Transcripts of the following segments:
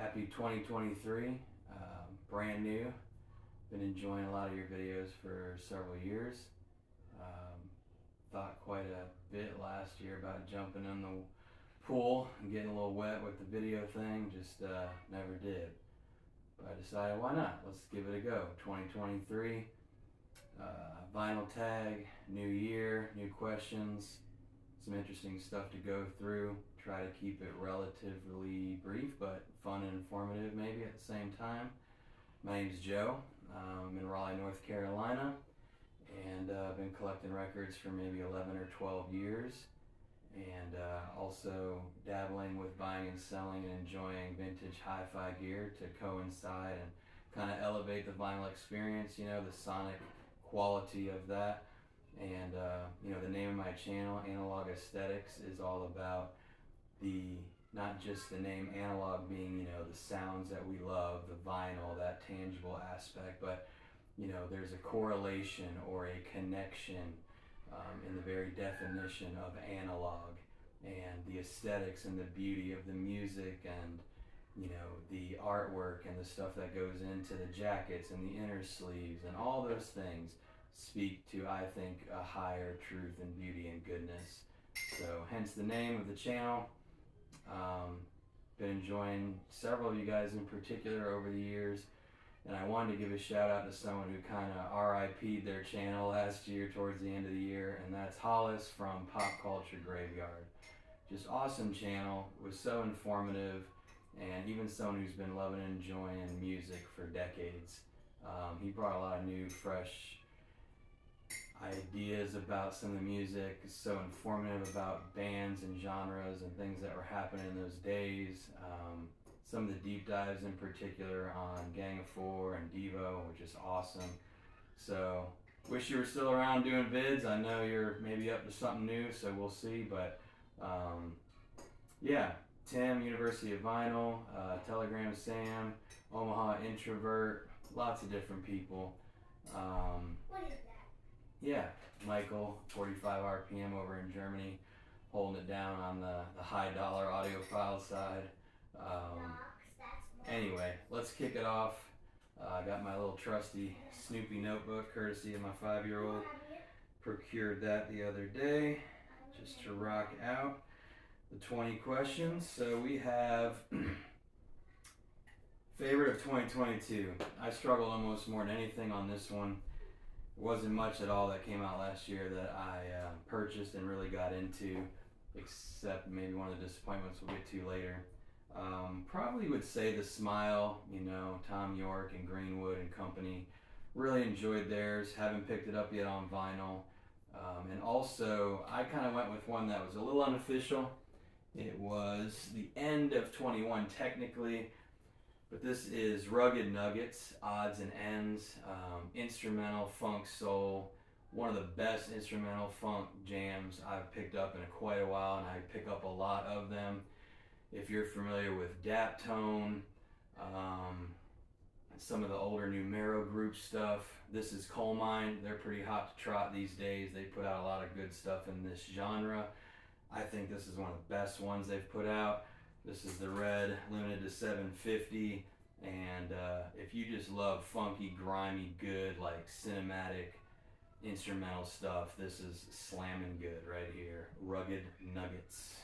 Happy 2023, brand new. Been enjoying a lot of your videos for several years. Thought quite a bit last year about jumping in the pool and getting a little wet with the video thing, just never did. But I decided, why not? Let's give it a go. 2023, vinyl tag, new year, new questions, some interesting stuff to go through. Try to keep it relatively brief, but fun and informative maybe at the same time. My name's Joe. I'm in Raleigh, North Carolina, and I've been collecting records for maybe 11 or 12 years, and also dabbling with buying and selling and enjoying vintage hi-fi gear to coincide and kind of elevate the vinyl experience, you know, the sonic quality of that. And you know, the name of my channel, Analog Aesthetics, is all about not just the name analog being, you know, the sounds that we love, the vinyl, that tangible aspect, but you know, there's a correlation or a connection in the very definition of analog and the aesthetics and the beauty of the music and, you know, the artwork and the stuff that goes into the jackets and the inner sleeves and all those things speak to, I think, a higher truth and beauty and goodness. So hence the name of the channel. Been enjoying several of you guys in particular over the years, and I wanted to give a shout out to someone who kind of RIP'd their channel last year towards the end of the year, and that's Hollis from Pop Culture Graveyard. Just awesome channel, was so informative, and even someone who's been loving and enjoying music for decades. He brought a lot of new, fresh ideas about some of the music. It's so informative about bands and genres and things that were happening in those days. Some of the deep dives in particular on Gang of Four and Devo were just awesome. So wish you were still around doing vids. I know you're maybe up to something new, so we'll see. But yeah, Tim, University of Vinyl, Telegram Sam, Omaha Introvert, lots of different people. What is that? Yeah, Michael, 45 RPM over in Germany, holding it down on the high dollar audiophile side. Anyway, let's kick it off. I got my little trusty Snoopy notebook, courtesy of my 5-year-old. Procured that the other day, just to rock out the 20 questions. So we have favorite of 2022. I struggled almost more than anything on this one. Wasn't much at all that came out last year that I purchased and really got into, except maybe one of the disappointments we'll get to later. Probably would say The Smile, you know, Tom York and Greenwood and company. Really enjoyed theirs. Haven't picked it up yet on vinyl. And also, I kind of went with one that was a little unofficial. It was the end of 21 technically. But this is Rugged Nuggets, Odds and Ends, instrumental funk soul, one of the best instrumental funk jams I've picked up in quite a while, and I pick up a lot of them. If you're familiar with Daptone, some of the older Numero group stuff, this is Coal Mine. They're pretty hot to trot these days. They put out a lot of good stuff in this genre. I think this is one of the best ones they've put out. This is the red, limited to 750, and if you just love funky, grimy, good, like cinematic, instrumental stuff, this is slamming good right here. Rugged Nuggets.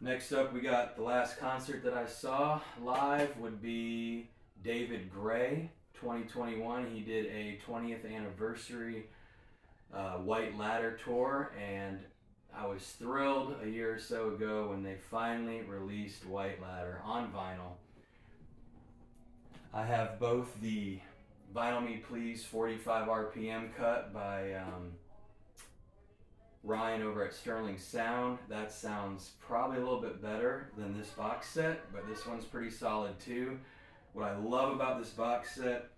Next up, we got the last concert that I saw live would be David Gray, 2021. He did a 20th anniversary White Ladder tour, and I was thrilled a year or so ago when they finally released White Ladder on vinyl. I have both the Vinyl Me Please 45 RPM cut by Ryan over at Sterling Sound. That sounds probably a little bit better than this box set, but this one's pretty solid too. What I love about this box set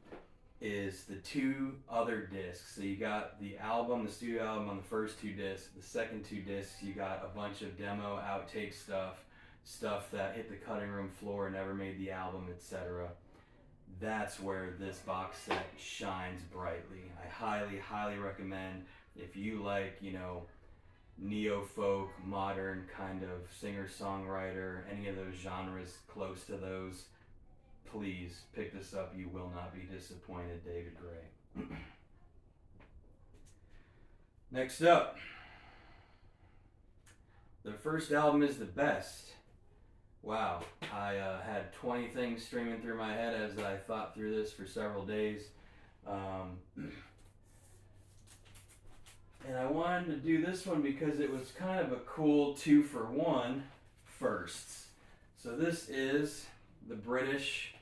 is the two other discs. So you got the album, the studio album on the first two discs. The second two discs, you got a bunch of demo, outtake stuff that hit the cutting room floor, never made the album, etc. That's where this box set shines brightly. I highly, highly recommend, if you like, you know, neo-folk, modern kind of singer-songwriter, any of those genres close to those, please pick this up. You will not be disappointed. David Gray. Next up, the first album is the best. Wow, I had 20 things streaming through my head as I thought through this for several days. And I wanted to do this one because it was kind of a cool 2-for-1 firsts. So this is the British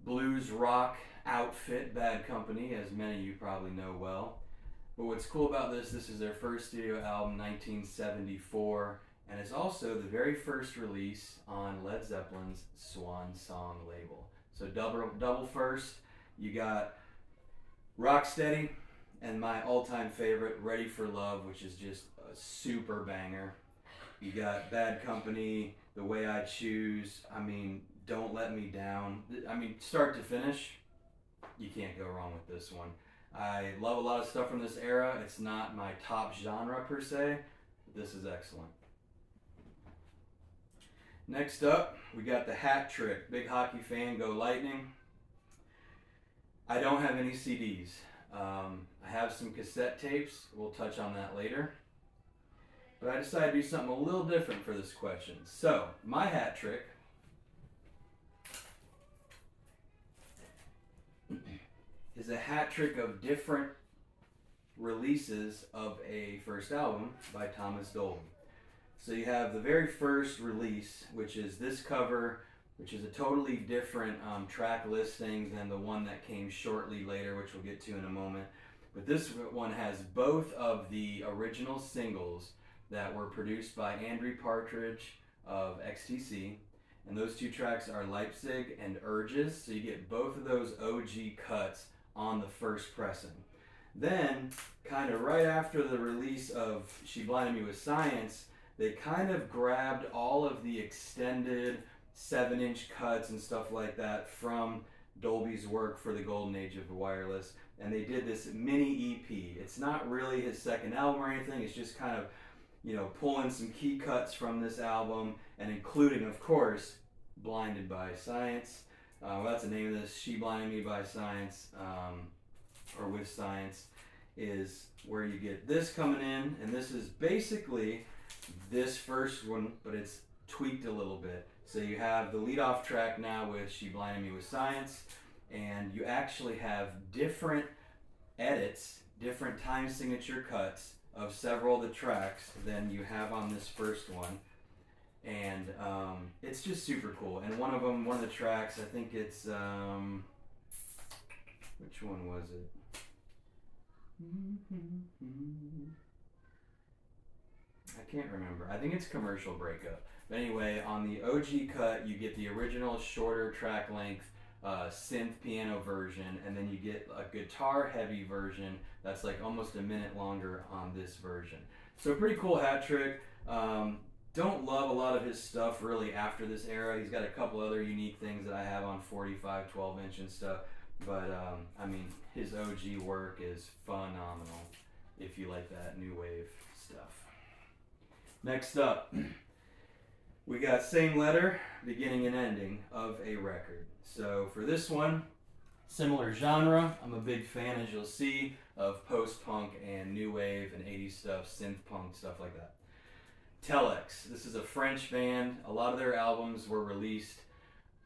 blues rock outfit, Bad Company, as many of you probably know well. But what's cool about this is their first studio album, 1974, and it's also the very first release on Led Zeppelin's Swan Song label. So double first, you got Rocksteady, and my all-time favorite, Ready for Love, which is just a super banger. You got Bad Company, The Way I Choose, Don't Let Me Down. Start to finish, you can't go wrong with this one. I love a lot of stuff from this era. It's not my top genre per se, but this is excellent. Next up, we got the Hat Trick. Big hockey fan, go Lightning. I don't have any CDs. I have some cassette tapes. We'll touch on that later. But I decided to do something a little different for this question. So, my hat trick is a hat trick of different releases of a first album by Thomas Dolby. So you have the very first release, which is this cover, which is a totally different track listing than the one that came shortly later, which we'll get to in a moment. But this one has both of the original singles that were produced by Andrew Partridge of XTC, and those two tracks are Leipzig and Urges, so you get both of those OG cuts on the first pressing. Then, kind of right after the release of She Blinded Me With Science, they kind of grabbed all of the extended 7-inch cuts and stuff like that from Dolby's work for the golden age of wireless, and they did this mini EP. It's not really his second album or anything, it's just kind of, pulling some key cuts from this album and including, of course, Blinded by Science. That's the name of this. She Blinded Me by Science, or With Science, is where you get this coming in, and this is basically this first one, but it's tweaked a little bit. So you have the lead-off track now with She Blinded Me With Science, and you actually have different edits, different time signature cuts of several of the tracks than you have on this first one. And it's just super cool. And one of the tracks, I think it's, which one was it? I can't remember. I think it's Commercial Breakup. But anyway, on the OG cut, you get the original shorter track length synth piano version, and then you get a guitar heavy version that's like almost a minute longer on this version. So pretty cool hat trick. Don't love a lot of his stuff really after this era. He's got a couple other unique things that I have on 45, 12-inch and stuff. But, his OG work is phenomenal if you like that new wave stuff. Next up, we got Same Letter, Beginning and Ending of a Record. So for this one, similar genre. I'm a big fan, as you'll see, of post-punk and new wave and 80s stuff, synth punk, stuff like that. Telex. This is a French band. A lot of their albums were released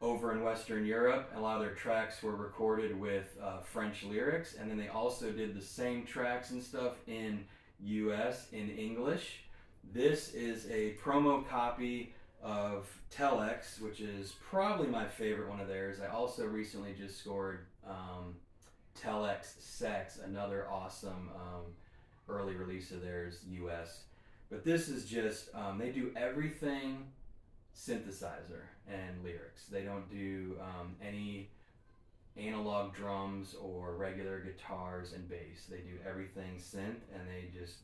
over in Western Europe. A lot of their tracks were recorded with French lyrics, and then they also did the same tracks and stuff in US in English. This is a promo copy of Telex, which is probably my favorite one of theirs. I also recently just scored Telex Sex, another awesome early release of theirs, US. But this is just, they do everything synthesizer and lyrics. They don't do any analog drums or regular guitars and bass. They do everything synth, and they just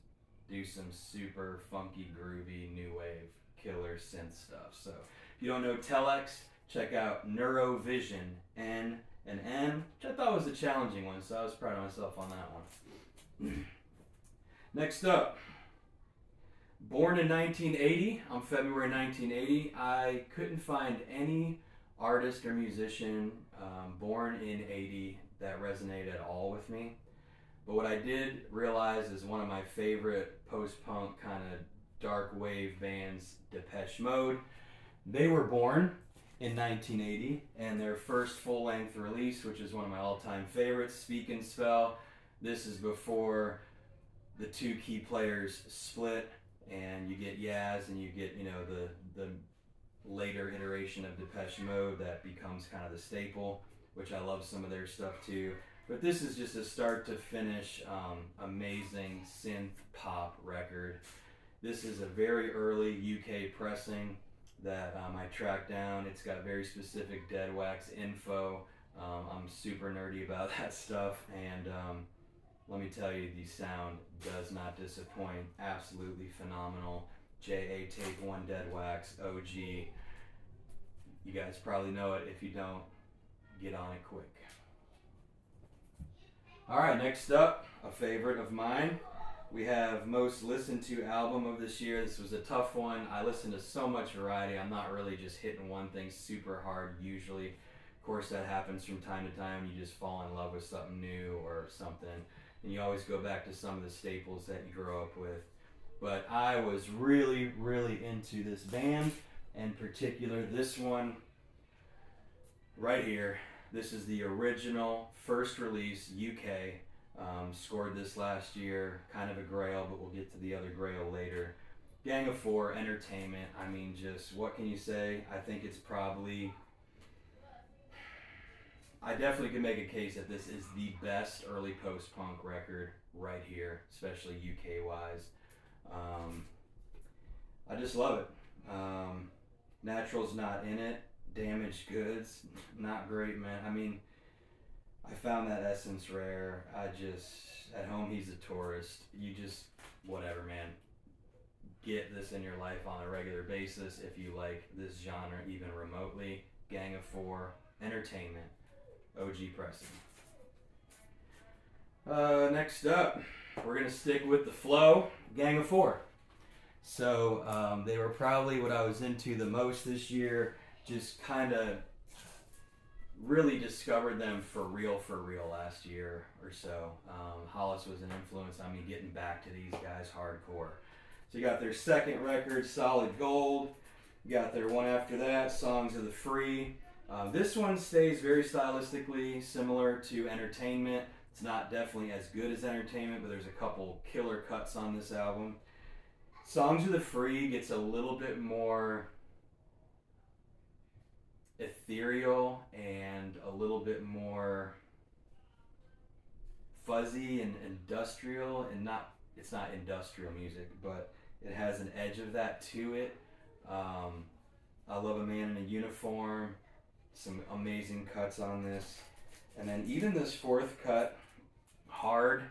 do some super funky, groovy, new wave, killer synth stuff. So if you don't know Telex, check out Neurovision, N and M, which I thought was a challenging one, so I was proud of myself on that one. Next up, Born in 1980, on February 1980, I couldn't find any artist or musician born in 80 that resonated at all with me. But what I did realize is one of my favorite post-punk kind of dark wave bands, Depeche Mode. They were born in 1980, and their first full-length release, which is one of my all-time favorites, Speak and Spell. This is before the two key players split, and you get Yaz, and you get the later iteration of Depeche Mode that becomes kind of the staple, which I love some of their stuff too. But this is just a start to finish amazing synth pop record. This is a very early UK pressing that I tracked down. It's got very specific Dead Wax info. I'm super nerdy about that stuff, and let me tell you, the sound does not disappoint. Absolutely phenomenal. JA Tape 1 Dead Wax OG. You guys probably know it. If you don't, get on it quick. Alright, next up, a favorite of mine. We have most listened to album of this year. This was a tough one. I listen to so much variety. I'm not really just hitting one thing super hard usually. Of course, that happens from time to time. You just fall in love with something new or something. And you always go back to some of the staples that you grow up with. But I was really, really into this band. In particular, this one right here. This is the original first release, UK. Scored this last year, kind of a grail, but we'll get to the other grail later. Gang of Four, Entertainment. I mean, just what can you say? I think it's probably, I definitely can make a case that this is the best early post-punk record right here, especially UK wise. I just love it. Natural's not in it. Damaged Goods, not great, man. I mean, I found that Essence rare. At home he's a tourist. You just, whatever, man. Get this in your life on a regular basis if you like this genre even remotely. Gang of Four, Entertainment, OG pressing. Next up, we're going to stick with the flow, Gang of Four. So they were probably what I was into the most this year. Just kind of really discovered them for real last year or so. Hollis was an influence on me getting back to these guys hardcore. So you got their second record, Solid Gold. You got their one after that, Songs of the Free. This one stays very stylistically similar to Entertainment. It's not definitely as good as Entertainment, but there's a couple killer cuts on this album. Songs of the Free gets a little bit more ethereal and a little bit more fuzzy and industrial, and it's not industrial music, but it has an edge of that to it. I Love a Man in a Uniform, some amazing cuts on this, and then even this fourth cut, Hard.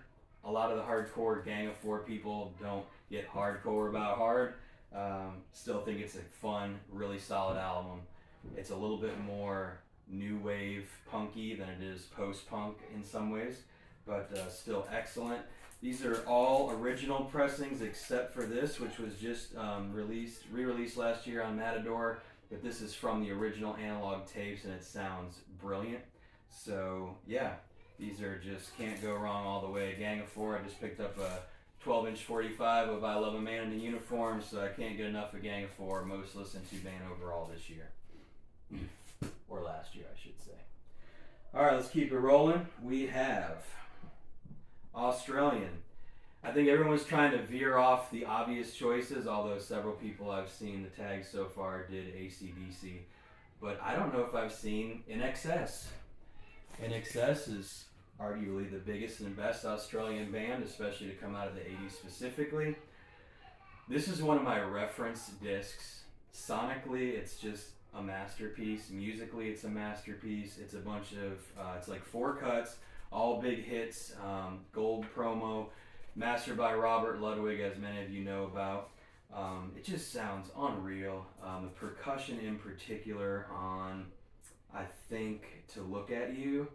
A lot of the hardcore Gang of Four people don't get hardcore about hard. Still think it's a fun, really solid album. It's a little bit more new wave punky than it is post-punk in some ways, but still excellent. These are all original pressings except for this, which was just re-released last year on Matador, but this is from the original analog tapes and it sounds brilliant. So yeah, these are just can't go wrong all the way. Gang of Four, I just picked up a 12-inch 45 of I Love a Man in a Uniform, so I can't get enough of Gang of Four. Most listened to band overall this year. Or last year, I should say. Alright, let's keep it rolling. We have Australian. I think everyone's trying to veer off the obvious choices, although several people I've seen the tags so far did AC/DC. But I don't know if I've seen In Excess. In Excess is arguably the biggest and best Australian band, especially to come out of the 80s specifically. This is one of my reference discs. Sonically, it's just a masterpiece. Musically, it's a masterpiece. It's a bunch of, it's like 4 cuts, all big hits, gold promo, mastered by Robert Ludwig, as many of you know about. It just sounds unreal. The percussion in particular on, I think, To Look at You,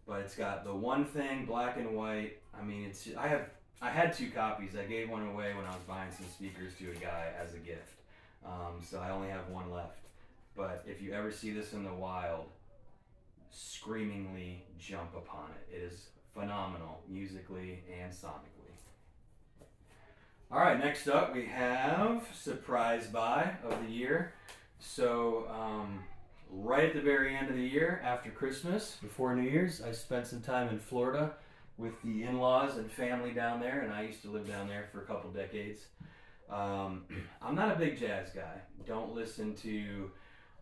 but it's got the one thing, black and white. I mean, I have I had 2 copies. I gave one away when I was buying some speakers to a guy as a gift. So I only have one left. But if you ever see this in the wild, screamingly jump upon it. It is phenomenal musically and sonically. All right, next up we have Surprise Buy of the Year. So right at the very end of the year, after Christmas, before New Year's, I spent some time in Florida with the in-laws and family down there, and I used to live down there for a couple decades. I'm not a big jazz guy. Don't listen to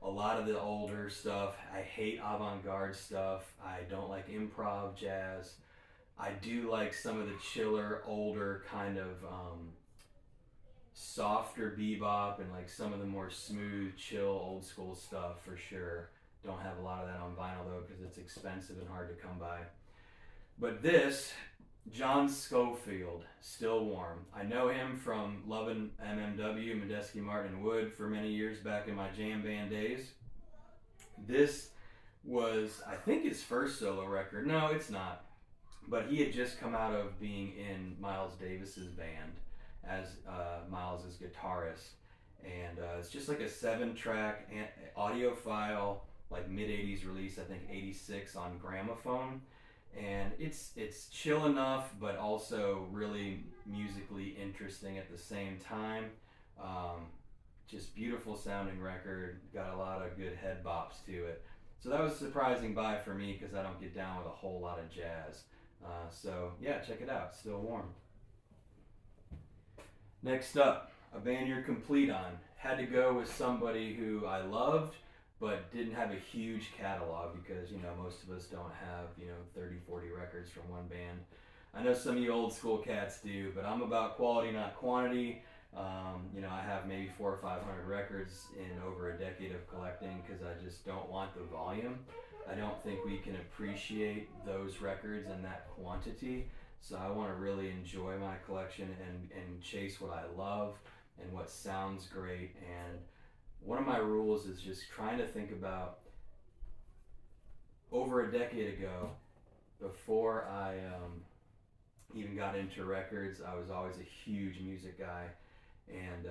a lot of the older stuff. I hate avant-garde stuff. I don't like improv jazz. I do like some of the chiller, older kind of softer bebop and like some of the more smooth, chill, old school stuff for sure. Don't have a lot of that on vinyl though because it's expensive and hard to come by. But this, John Schofield, Still Warm. I know him from loving MMW, Medeski, Martin, and Wood for many years back in my jam band days. This was, I think, his first solo record. No, it's not. But he had just come out of being in Miles Davis's band as Miles' guitarist. And it's just like a 7-track audio file, like mid-80s release, I think 86 on gramophone. And it's chill enough, but also really musically interesting at the same time. Just beautiful sounding record, got a lot of good head bops to it. So that was a surprising buy for me because I don't get down with a whole lot of jazz. So yeah, check it out, Still Warm. Next up, a band you're complete on. Had to go with somebody who I loved, but didn't have a huge catalog because, you know, most of us don't have, 30, 40 records from one band. I know some of you old school cats do, but I'm about quality, not quantity. I have maybe 400 or 500 records in over a decade of collecting because I just don't want the volume. I don't think we can appreciate those records in that quantity. So I want to really enjoy my collection and chase what I love and what sounds great. And one of my rules is just trying to think about over a decade ago, before I even got into records, I was always a huge music guy. And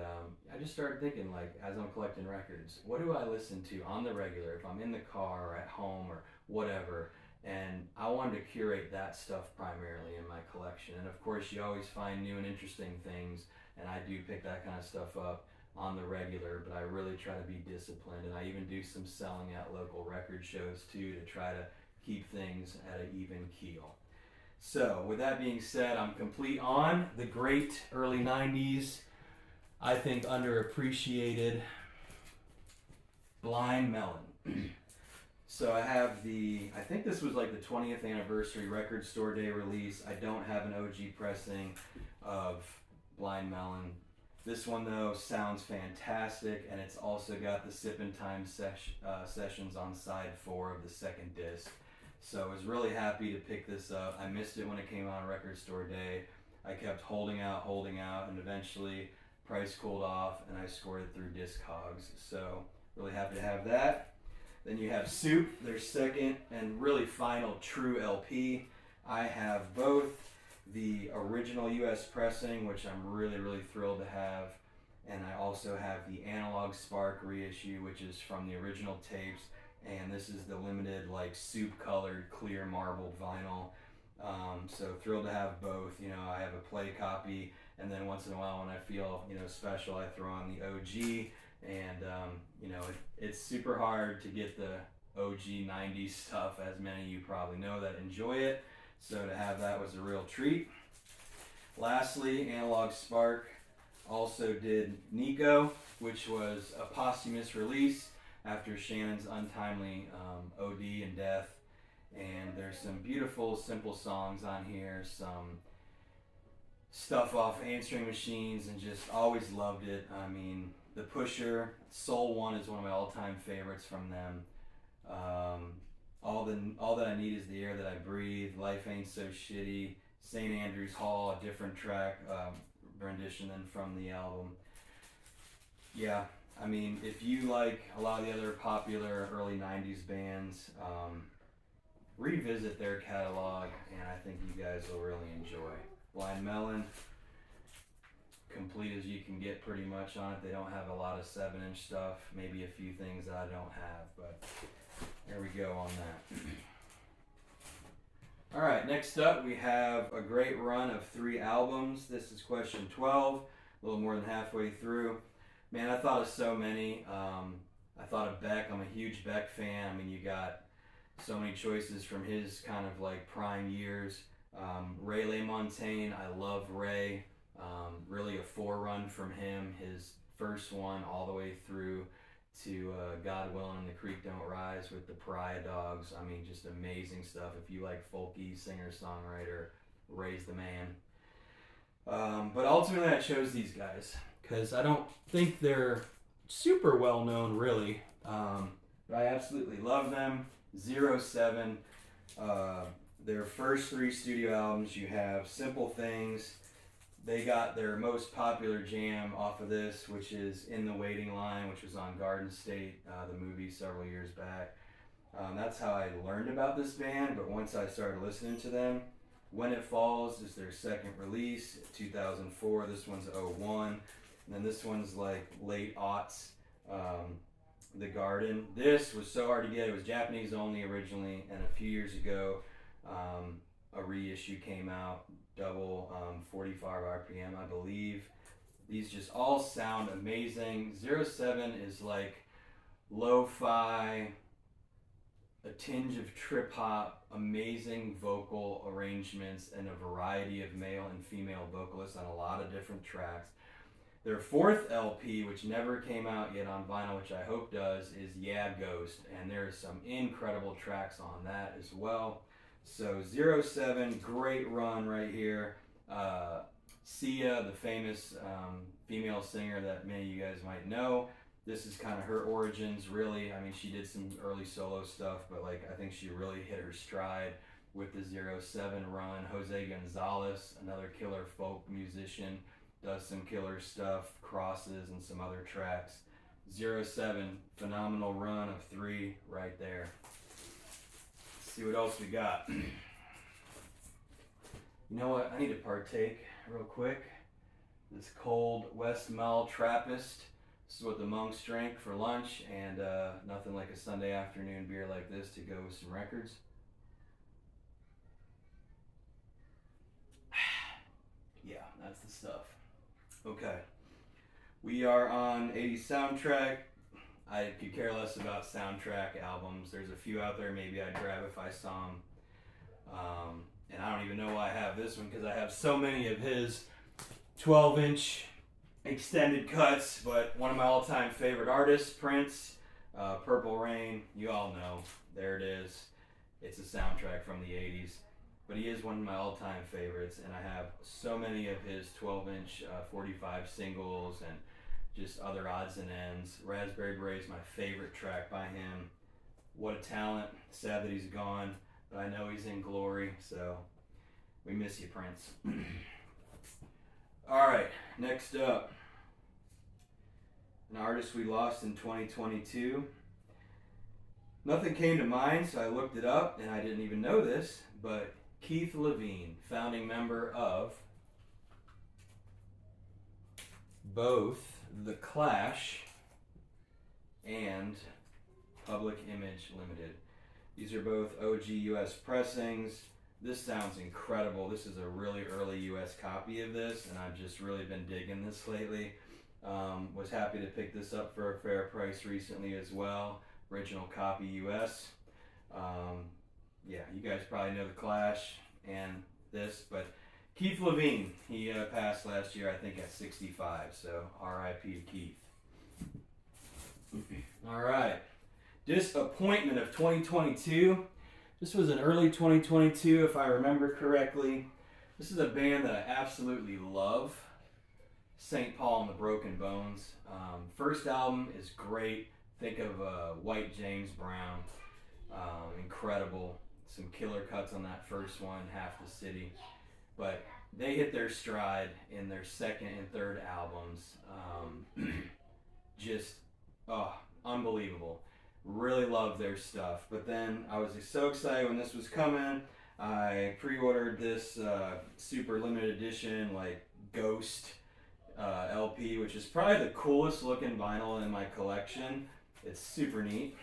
I just started thinking, like, as I'm collecting records, what do I listen to on the regular if I'm in the car or at home or whatever? And I wanted to curate that stuff primarily in my collection. And of course, you always find new and interesting things, and I do pick that kind of stuff up on the regular, but I really try to be disciplined. And I even do some selling at local record shows too to try to keep things at an even keel. So with that being said, I'm complete on the great early 90s, I think underappreciated Blind Melon. So I have I think this was like the 20th anniversary record store day release. I don't have an OG pressing of Blind Melon. This one though sounds fantastic, and it's also got the Sippin' Time sessions on side 4 of the second disc. So I was really happy to pick this up. I missed it when it came on record store day. I kept holding out, and eventually price cooled off and I scored it through Discogs. So really happy to have that. Then you have Soup, their second and really final true LP. I have both the original US pressing, which I'm really, really thrilled to have, and I also have the Analog Spark reissue, which is from the original tapes, and this is the limited like soup colored clear marbled vinyl. So thrilled to have both. I have a play copy, and then once in a while when I feel special, I throw on the OG. And it's super hard to get the OG 90s stuff, as many of you probably know that enjoy it. So to have that was a real treat. Lastly, Analog Spark also did Nico, which was a posthumous release after Shannon's untimely OD and death. And there's some beautiful, simple songs on here, some stuff off Answering Machines, and just always loved it. I mean, The Pusher, Soul One is one of my all-time favorites from them. All That I Need Is the Air That I Breathe, Life Ain't So Shitty, St. Andrews Hall, a different track rendition than from the album. Yeah, I mean, if you like a lot of the other popular early 90s bands, revisit their catalog, and I think you guys will really enjoy. Blind Melon. Complete as you can get pretty much on it. They don't have a lot of 7-inch stuff, maybe a few things that I don't have, but there we go on that. All right, next up we have a great run of 3 albums. This is question 12, a little more than halfway through. Man, I thought of so many. I thought of Beck. I'm a huge Beck fan. I mean, you got so many choices from his kind of like prime years. Ray LaMontagne, I love Ray. Really a forerun from him, his first one all the way through to God Willing and the Creek Don't Rise with the Pariah Dogs. I mean, just amazing stuff. If you like folky singer-songwriter, Ray's the man. But ultimately I chose these guys because I don't think they're super well known really, but I absolutely love them. 07, their first 3 studio albums, you have Simple Things. They got their most popular jam off of this, which is In the Waiting Line, which was on Garden State, the movie, several years back. That's how I learned about this band, but once I started listening to them, When It Falls is their second release, 2004. This one's 01. And then this one's like late aughts, The Garden. This was so hard to get. It was Japanese only originally, and a few years ago, a reissue came out, double 45 RPM, I believe. These just all sound amazing. 07 is like lo-fi, a tinge of trip hop, amazing vocal arrangements, and a variety of male and female vocalists on a lot of different tracks. Their 4th LP, which never came out yet on vinyl, which I hope does, is Yeah Ghost, and there's some incredible tracks on that as well. So 07, great run right here. Sia, the famous female singer that many of you guys might know, this is kind of her origins, really. I mean, she did some early solo stuff, but like I think she really hit her stride with the 07 run. Jose Gonzalez, another killer folk musician, does some killer stuff, crosses and some other tracks. 07, phenomenal run of 3 right there. Let's see what else we got. You know what? I need to partake real quick. This cold West Mall Trappist. This is what the monks drank for lunch, and nothing like a Sunday afternoon beer like this to go with some records. Yeah, that's the stuff. Okay. We are on 80s Soundtrack. I could care less about soundtrack albums. There's a few out there maybe I'd grab if I saw them. And I don't even know why I have this one because I have so many of his 12-inch extended cuts, but one of my all-time favorite artists, Prince, Purple Rain, you all know. There it is. It's a soundtrack from the 80s. But he is one of my all-time favorites, and I have so many of his 12-inch 45 singles and just other odds and ends. Raspberry Beret is my favorite track by him. What a talent. Sad that he's gone, but I know he's in glory, so we miss you, Prince. All right, next up, an artist we lost in 2022. Nothing came to mind, so I looked it up, and I didn't even know this, but Keith Levine, founding member of both The Clash and Public Image Limited. These are both OG US pressings. This sounds incredible. This is a really early US copy of this, and I've just really been digging this lately. Was happy to pick this up for a fair price recently as well. Original copy US. Yeah, you guys probably know The Clash and this, but Keith Levine, he passed last year, I think, at 65, so R.I.P. to Keith. All right, disappointment of 2022. This was in early 2022, if I remember correctly. This is a band that I absolutely love, St. Paul and the Broken Bones. First album is great. Think of White James Brown. Incredible. Some killer cuts on that first one, Half the City. But they hit their stride in their second and third albums. Just, unbelievable. Really love their stuff. But then I was so excited when this was coming. I pre-ordered this super limited edition like Ghost LP, which is probably the coolest looking vinyl in my collection. It's super neat,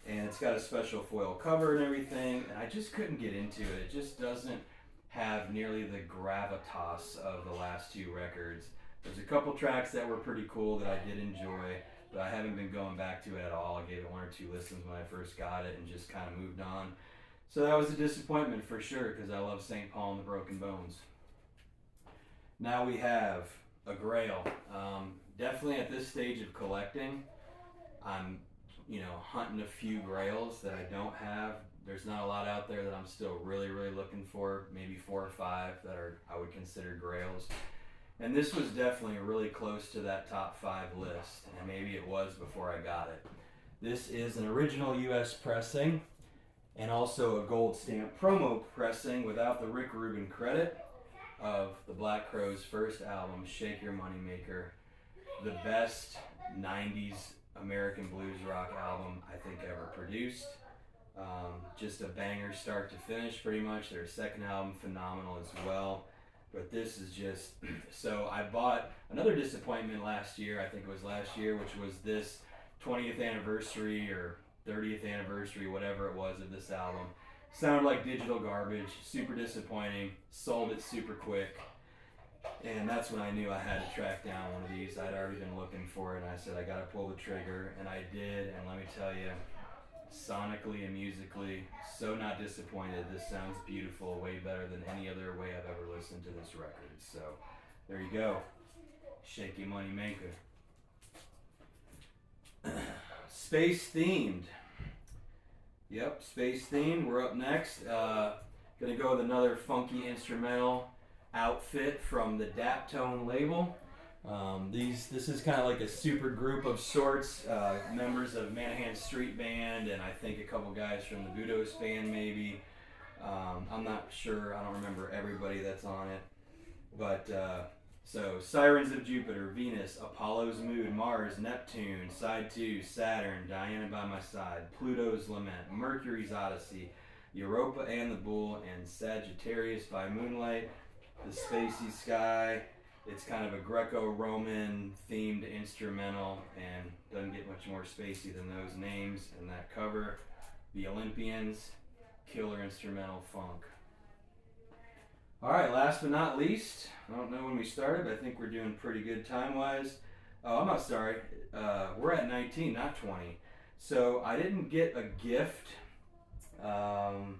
and it's got a special foil cover and everything, and I just couldn't get into it. It just doesn't have nearly the gravitas of the last two records. There's a couple tracks that were pretty cool that I did enjoy, but I haven't been going back to it at all. I gave it one or two listens when I first got it and just kind of moved on. So that was a disappointment for sure, because I love St. Paul and the Broken Bones. Now we have a Grail. Definitely at this stage of collecting, I'm hunting a few Grails that I don't have. There's not a lot out there that I'm still really looking for. Maybe 4 or 5 that I would consider Grails. And this was definitely really close to that top 5 list, and maybe it was before I got it. This is an original US pressing and also a gold stamp promo pressing without the Rick Rubin credit of the Black Crowes' first album, Shake Your Money Maker. The best 90s American blues rock album I think ever produced. Just a banger start to finish pretty much. Their second album, phenomenal as well. But this is just, so I bought another disappointment last year, I think it was last year, which was this 20th anniversary or 30th anniversary, whatever it was, of this album. Sounded like digital garbage, super disappointing, sold it super quick. And that's when I knew I had to track down one of these. I'd already been looking for it, and I said, I gotta pull the trigger, and I did, and let me tell you, sonically and musically, so not disappointed. This sounds beautiful, way better than any other way I've ever listened to this record. So there you go, Shake Your Money Maker. Space themed. Yep, space themed. We're up next. Gonna go with another funky instrumental outfit from the Daptone label. This is kind of like a super group of sorts, members of Manahan Street Band, and I think a couple guys from the Budos Band maybe. I'm not sure, I don't remember everybody that's on it. But, so Sirens of Jupiter, Venus, Apollo's Mood, Mars, Neptune, Side 2, Saturn, Diana by My Side, Pluto's Lament, Mercury's Odyssey, Europa and the Bull, and Sagittarius by Moonlight, The Spacey Sky. It's kind of a Greco-Roman themed instrumental and doesn't get much more spacey than those names and that cover. The Olympians, killer instrumental funk. Alright, last but not least, I don't know when we started, but I think we're doing pretty good time-wise. Oh, I'm not sorry. We're at 19, not 20. So I didn't get a gift. Oh,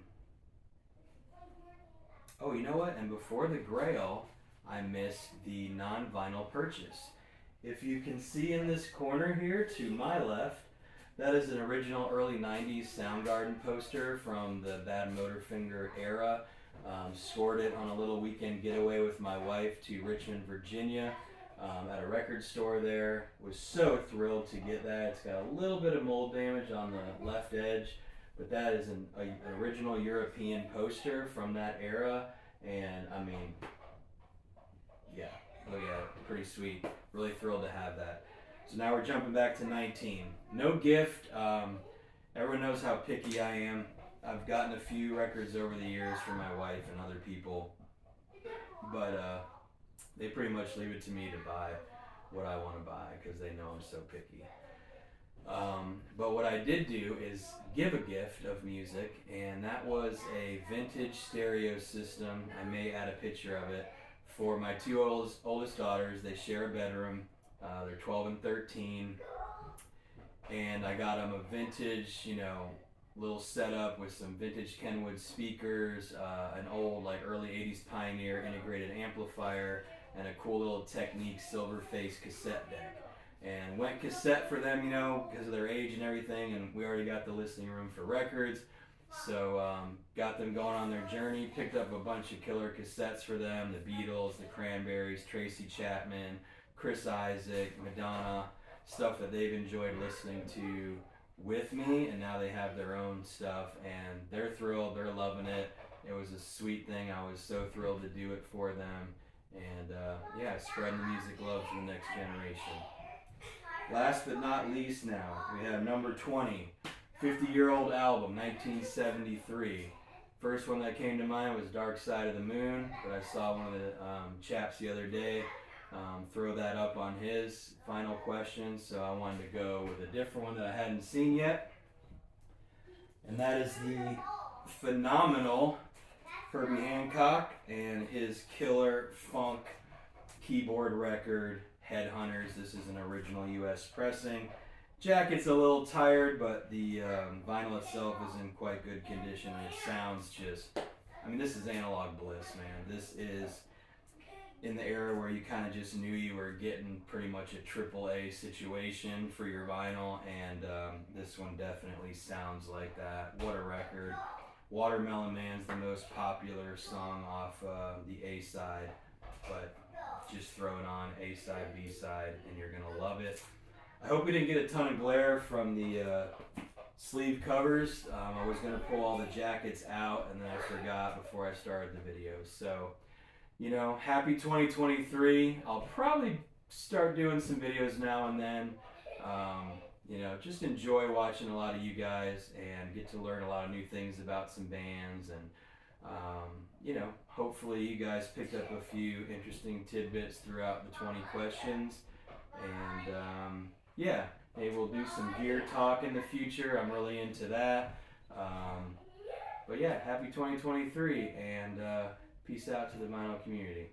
you know what? And before the Grail, I missed the non-vinyl purchase. If you can see in this corner here to my left, that is an original early 90s Soundgarden poster from the Bad Motorfinger era. Scored it on a little weekend getaway with my wife to Richmond, Virginia, at a record store there. Was so thrilled to get that. It's got a little bit of mold damage on the left edge, but that is an original European poster from that era, and I mean, yeah, look at it, pretty sweet. Really thrilled to have that. So now we're jumping back to 19. No gift. Everyone knows how picky I am. I've gotten a few records over the years for my wife and other people, but they pretty much leave it to me to buy what I want to buy because they know I'm so picky. But what I did do is give a gift of music, and that was a vintage stereo system. I may add a picture of it for my two oldest daughters. They share a bedroom. They're 12 and 13, and I got them a vintage, little setup with some vintage Kenwood speakers, an old early 80s Pioneer integrated amplifier, and a cool little Technique Silverface cassette deck. And went cassette for them, because of their age and everything, and we already got the listening room for records. So got them going on their journey, picked up a bunch of killer cassettes for them, the Beatles, the Cranberries, Tracy Chapman, Chris Isaac, Madonna, stuff that they've enjoyed listening to with me, and now they have their own stuff, and they're thrilled, they're loving it. It was a sweet thing. I was so thrilled to do it for them, and spreading the music love to the next generation. Last but not least now, we have number 20, 50-year-old album, 1973, First one that came to mind was Dark Side of the Moon, but I saw one of the chaps the other day throw that up on his final question, so I wanted to go with a different one that I hadn't seen yet. And that is the phenomenal Herbie Hancock and his killer funk keyboard record, Headhunters. This is an original US pressing. Jacket's a little tired, but the vinyl itself is in quite good condition, and it sounds just, I mean, this is analog bliss, man. This is in the era where you kind of just knew you were getting pretty much a AAA situation for your vinyl, and this one definitely sounds like that. What a record. Watermelon Man's the most popular song off the A side, but just throw it on A side, B side, and you're gonna love it. I hope we didn't get a ton of glare from the sleeve covers. I was gonna pull all the jackets out, and then I forgot before I started the video. So, you know, happy 2023. I'll probably start doing some videos now and then. You know, just enjoy watching a lot of you guys and get to learn a lot of new things about some bands, and you know, hopefully you guys picked up a few interesting tidbits throughout the 20 questions. And yeah, maybe we'll do some gear talk in the future. I'm really into that. But yeah, happy 2023, and peace out to the vinyl community.